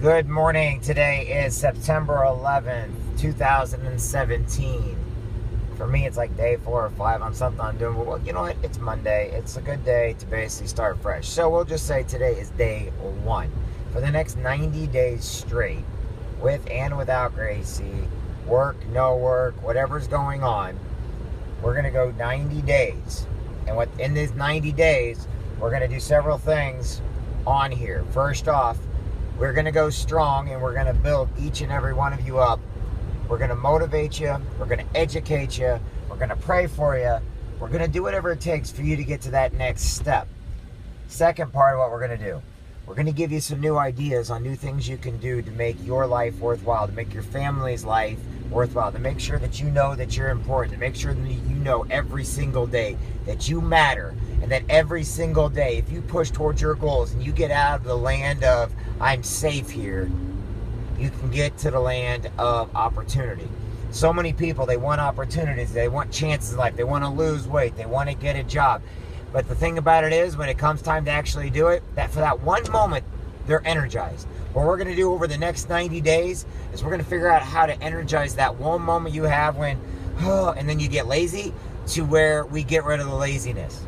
Good morning. Today is September 11th, 2017. For me, it's like day 4 or 5 on something I'm doing. Well, you know what? It's Monday. It's a good day to basically start fresh. So we'll just say today is day 1. For the next 90 days straight, with and without Gracie, work, no work, whatever's going on, we're going to go 90 days. And in these 90 days, we're going to do several things on here. First off, we're going to go strong and we're going to build each and every one of you up. We're going to motivate you. We're going to educate you. We're going to pray for you. We're going to do whatever it takes for you to get to that next step. Second part of what we're going to do, we're going to give you some new ideas on new things you can do to make your life worthwhile, to make your family's life worthwhile, to make sure that you know that you're important, to make sure that you know every single day that you matter, and that every single day, if you push towards your goals and you get out of the land of I'm safe here, you can get to the land of opportunity. So many people, they want opportunities, they want chances in life, they want to lose weight, they want to get a job. But the thing about it is, when it comes time to actually do it, that for that one moment, they're energized. What we're going to do over the next 90 days is we're going to figure out how to energize that one moment you have when, and then you get lazy, to where we get rid of the laziness.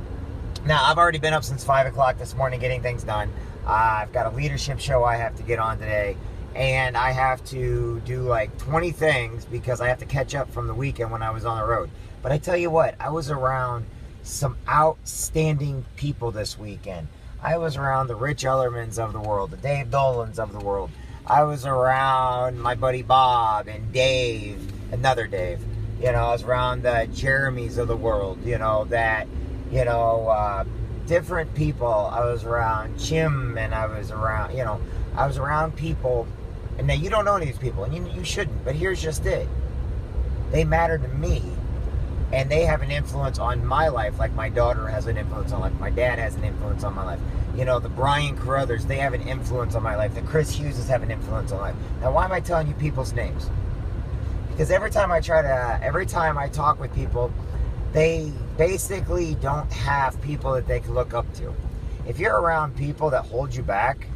Now, I've already been up since 5 o'clock this morning getting things done. I've got a leadership show I have to get on today. And I have to do like 20 things because I have to catch up from the weekend when I was on the road. But I tell you what, I was around some outstanding people this weekend. I was around the Rich Ellermans of the world, the Dave Dolans of the world. I was around my buddy Bob and Dave, another Dave. You know, I was around the Jeremys of the world, different people. I was around Jim, and I was around people. And now you don't know any of these people, and you shouldn't, but here's just it. They matter to me, and they have an influence on my life, like my daughter has an influence on my life. My dad has an influence on my life. You know, the Brian Carruthers, they have an influence on my life. The Chris Hugheses have an influence on my life. Now, why am I telling you people's names? Because every time I talk with people, they basically don't have people that they can look up to. If you're around people that hold you back,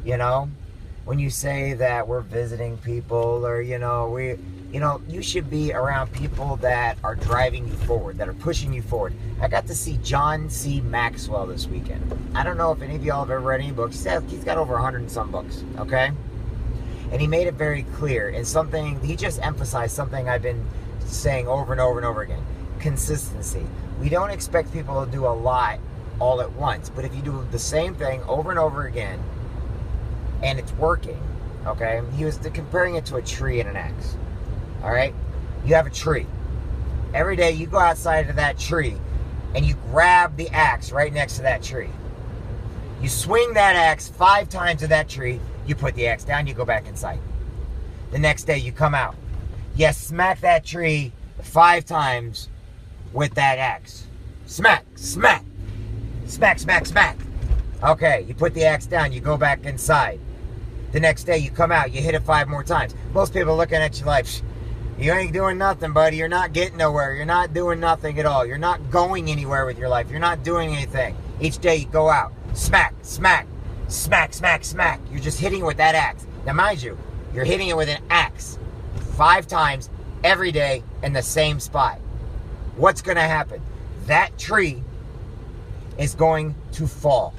when you say that we're visiting people, or you should be around people that are driving you forward, that are pushing you forward. I got to see John C. Maxwell this weekend. I don't know if any of y'all have ever read any books. He's got over 100 and some books, okay? And he made it very clear, and he just emphasized something I've been saying over and over and over again. Consistency. We don't expect people to do a lot all at once, but if you do the same thing over and over again, and it's working, okay? He was comparing it to a tree and an axe, all right? You have a tree. Every day you go outside of that tree, and you grab the axe right next to that tree. You swing that axe 5 times at that tree, you put the axe down, you go back inside. The next day you come out. You smack that tree 5 times with that axe. Smack, smack, smack, smack, smack. Okay, you put the axe down, you go back inside. The next day you come out, you hit it 5 more times. Most people are looking at you like, you ain't doing nothing, buddy. You're not getting nowhere. You're not doing nothing at all. You're not going anywhere with your life. You're not doing anything. Each day you go out, smack, smack, smack, smack, smack. You're just hitting it with that axe. Now mind you, you're hitting it with an axe 5 times every day in the same spot. What's going to happen? That tree is going to fall.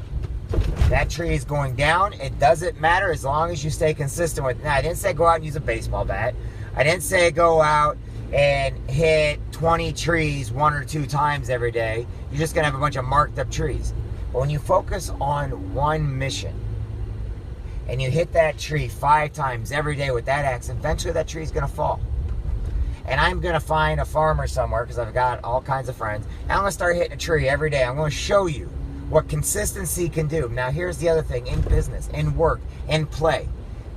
That tree is going down. It doesn't matter as long as you stay consistent with it. Now, I didn't say go out and use a baseball bat. I didn't say go out and hit 20 trees 1 or 2 times every day. You're just going to have a bunch of marked up trees. But when you focus on one mission and you hit that tree 5 times every day with that axe, eventually that tree is going to fall. And I'm going to find a farmer somewhere, because I've got all kinds of friends, and I'm going to start hitting a tree every day. I'm going to show you what consistency can do. Now, here's the other thing. In business, in work, in play,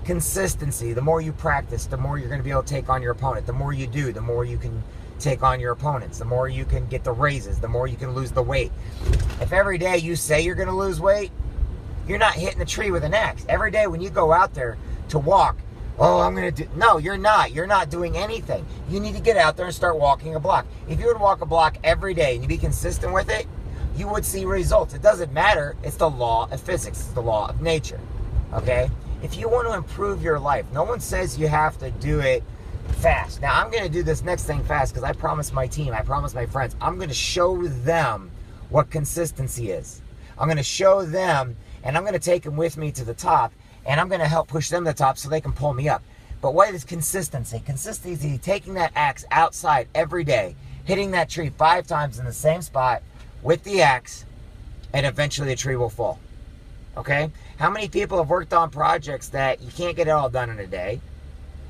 consistency. The more you practice, the more you're going to be able to take on your opponent. The more you do, the more you can take on your opponents. The more you can get the raises, the more you can lose the weight. If every day you say you're going to lose weight, you're not hitting the tree with an axe. Every day when you go out there to walk, I'm going to do... No, you're not. You're not doing anything. You need to get out there and start walking a block. If you were to walk a block every day and you be consistent with it, you would see results. It doesn't matter. It's the law of physics. It's the law of nature. Okay? If you want to improve your life, no one says you have to do it fast. Now, I'm going to do this next thing fast because I promised my team, I promised my friends, I'm going to show them what consistency is. I'm going to show them, and I'm going to take them with me to the top, and I'm going to help push them to the top so they can pull me up. But what is consistency? Consistency, taking that axe outside every day, hitting that tree 5 times in the same spot with the axe, and eventually the tree will fall. Okay? How many people have worked on projects that you can't get it all done in a day?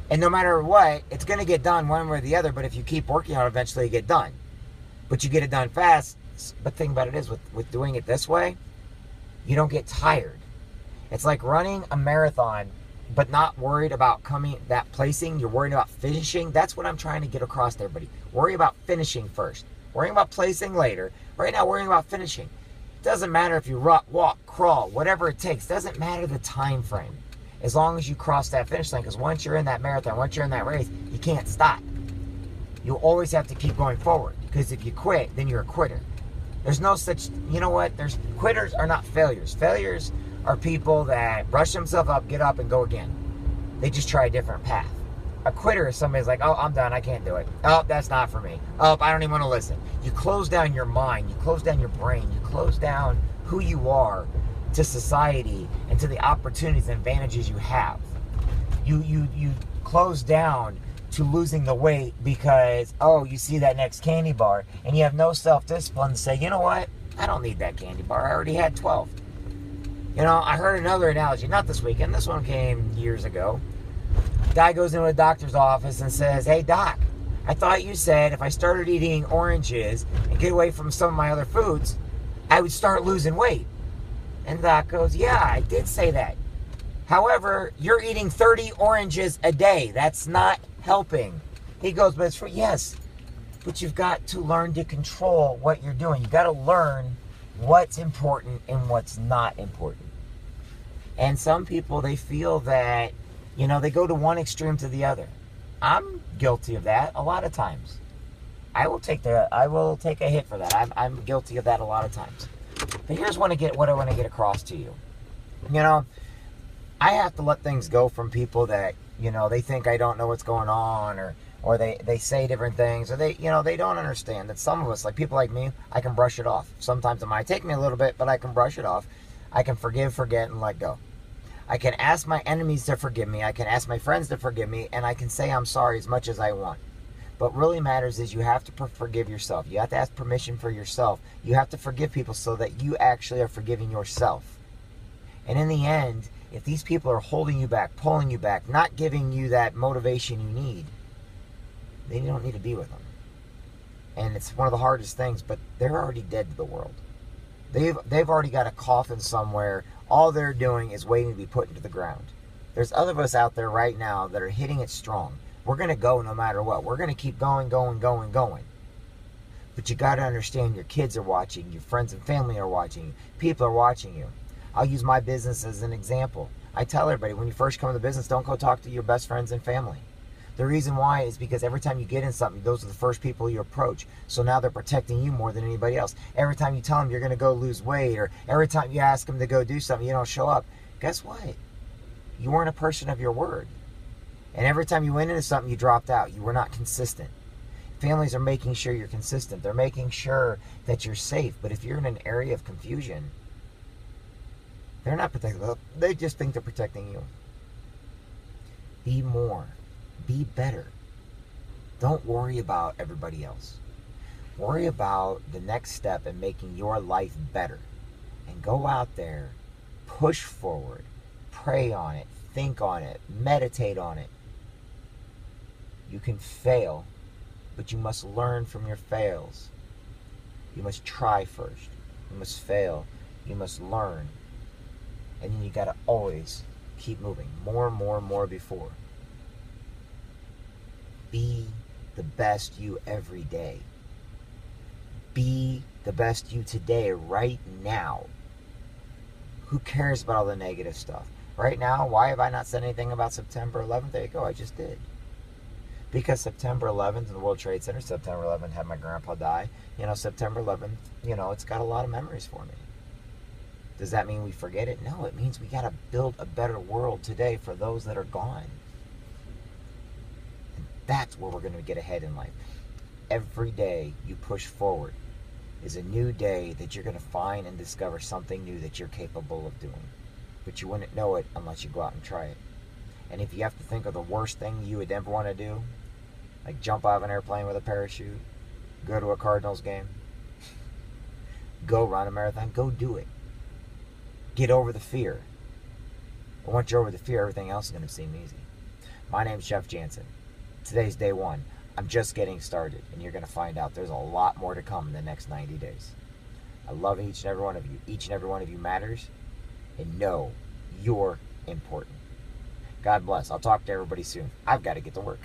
And no matter what, it's going to get done one way or the other, but if you keep working on it, eventually you get done. But you get it done fast. But the thing about it is, with doing it this way, you don't get tired. It's like running a marathon, but not worried about placing. You're worried about finishing. That's what I'm trying to get across to everybody. Worry about finishing first. Worrying about placing later. Right now, worrying about finishing. It doesn't matter if you walk, crawl, whatever it takes. It doesn't matter the time frame. As long as you cross that finish line, because once you're in that marathon, once you're in that race, you can't stop. You always have to keep going forward, because if you quit, then you're a quitter. There's no such, you know what? Quitters are not failures. Failures are people that brush themselves up, get up, and go again. They just try a different path. A quitter is somebody's like, oh, I'm done, I can't do it. Oh, that's not for me. Oh, I don't even want to listen. You close down your mind, you close down your brain, you close down who you are to society and to the opportunities and advantages you have. You close down to losing the weight because, oh, you see that next candy bar and you have no self-discipline to say, you know what? I don't need that candy bar. I already had 12. You know, I heard another analogy, not this weekend. This one came years ago. Guy goes into a doctor's office and says, hey, doc, I thought you said if I started eating oranges and get away from some of my other foods, I would start losing weight. And the doc goes, yeah, I did say that. However, you're eating 30 oranges a day. That's not helping. He goes, but it's for, yes, but you've got to learn to control what you're doing. You've got to learn what's important and what's not important. And some people, they feel that, you know, they go to one extreme to the other. I'm guilty of that a lot of times. I will take a hit for that. I'm guilty of that a lot of times. But here's what I want to get across to you. You know, I have to let things go from people that, you know, they think I don't know what's going on, or they say different things, or they don't understand that some of us, like people like me, I can brush it off. Sometimes it might take me a little bit, but I can brush it off. I can forgive, forget, and let go. I can ask my enemies to forgive me. I can ask my friends to forgive me, and I can say I'm sorry as much as I want. What really matters is you have to forgive yourself. You have to ask permission for yourself. You have to forgive people so that you actually are forgiving yourself. And in the end, if these people are holding you back, pulling you back, not giving you that motivation you need, then you don't need to be with them. And it's one of the hardest things, but they're already dead to the world. They've already got a coffin somewhere. All they're doing is waiting to be put into the ground. There's other of us out there right now that are hitting it strong. We're going to go no matter what. We're going to keep going. But you got to understand your kids are watching. Your friends and family are watching you. People are watching you. I'll use my business as an example. I tell everybody, when you first come to the business, don't go talk to your best friends and family. The reason why is because every time you get in something, those are the first people you approach. So now they're protecting you more than anybody else. Every time you tell them you're going to go lose weight, or every time you ask them to go do something, you don't show up. Guess what? You weren't a person of your word. And every time you went into something, you dropped out. You were not consistent. Families are making sure you're consistent. They're making sure that you're safe. But if you're in an area of confusion, they're not protecting. They just think they're protecting you. Be more. Be better. Don't worry about everybody else. Worry about the next step in making your life better. And go out there, push forward, pray on it, think on it, meditate on it. You can fail, but you must learn from your fails. You must try first. You must fail. You must learn. And then you got to always keep moving. More before. Be the best you every day. Be the best you today, right now. Who cares about all the negative stuff? Right now, why have I not said anything about September 11th? There you go, I just did. Because September 11th in the World Trade Center, September 11th had my grandpa die. You know, September 11th, you know, it's got a lot of memories for me. Does that mean we forget it? No, it means we got to build a better world today for those that are gone. And that's where we're going to get ahead in life. Every day you push forward is a new day that you're going to find and discover something new that you're capable of doing. But you wouldn't know it unless you go out and try it. And if you have to think of the worst thing you would ever want to do, like jump out of an airplane with a parachute, go to a Cardinals game, go run a marathon, go do it. Get over the fear. And once you're over the fear, everything else is going to seem easy. My name's Chef Jansen. Today's day one. I'm just getting started, and you're going to find out there's a lot more to come in the next 90 days. I love each and every one of you. Each and every one of you matters, and know you're important. God bless. I'll talk to everybody soon. I've got to get to work.